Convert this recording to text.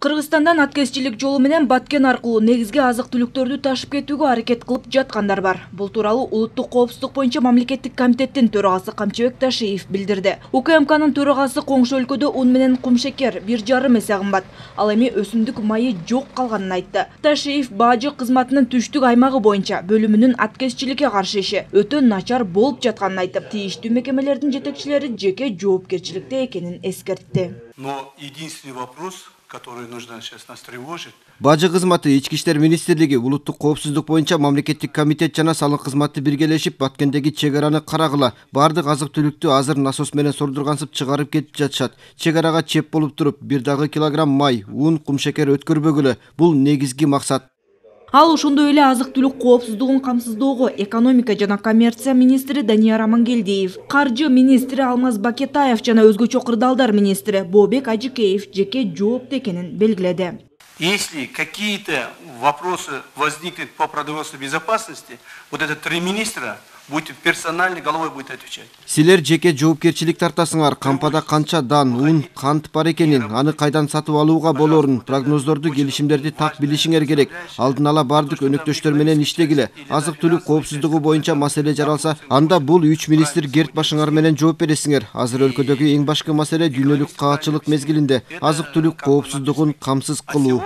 Кыргызстандан аткезчилик жолу менен Баткен аркылуу негизги азык-түлүктөрдү ташып кетүүгө аракет кылып жаткандар бар. Бул тууралуу Улуттук коопсуздук боюнча мамлекеттик комитеттин төрагасы Камчыбек Ташиев билдирди. УКМКнын төрагасы коңшу өлкөдө ун менен кумшекер 1,5 эсе кымбат. Ал эми өсүмдүк майы жок калганын айтты. Ташиев бажы кызматынын түштүк аймагы боюнча бөлүмүнүн аткезчиликке каршы иши өтө начар болуп жатканын айтып, тийиштүү мекемелердин жетекчилери жеке жоопкерчиликте экенин эскертти. Но единственный вопрос, который нужно сейчас нас тревожит. Бажы кызматы, Ички иштер министрлиги, Улуттук коопсуздук боюнча мамлекеттик комитет жана салык кызматы биргелешип Баткендеги чек араны карагыла. Бардык азык-түлүктү азыр насос менен сордургансып чыгарып кетип жатышат. Чек арага чеп болуп туруп, 1 дагы килограмм май, ун, кумшекер өткөрбөгүлө. Бул негизги максат. Ал ошондой эле азык-түлүк коопсуздугун камсыздоого экономика жана коммерция министри Данияр Амангелдиев, каржы министри Алмаз Бакетаев жана өзгөчө кырдаалдар министри Бообек Ажыкеев жеке жоопту экенин белгиледи. Если какие-то вопросы возникнут по продовольственной безопасности, вот это 3 министра будет персонально головой будет отвечать. Силер жеке жоопкерчилик тартасыңар. Кампада канча дан, ун, кант бар экенин, аны кайдан сатып алууга болорун, прогноздорду, келишимдерди так билишиңер керек. Алдын ала бардык өнөктөштөр менен иштегиле. Азык-түлүк коопсуздугу боюнча маселе жаралса, анда бул 3 министр керт башыңар менен жооп бересиңер. Азыр өлкөдөгү эң башкы маселе дүйнөлүк каатчылык мезгилинде азык-түлүк коопсуздугун камсыз кылуу.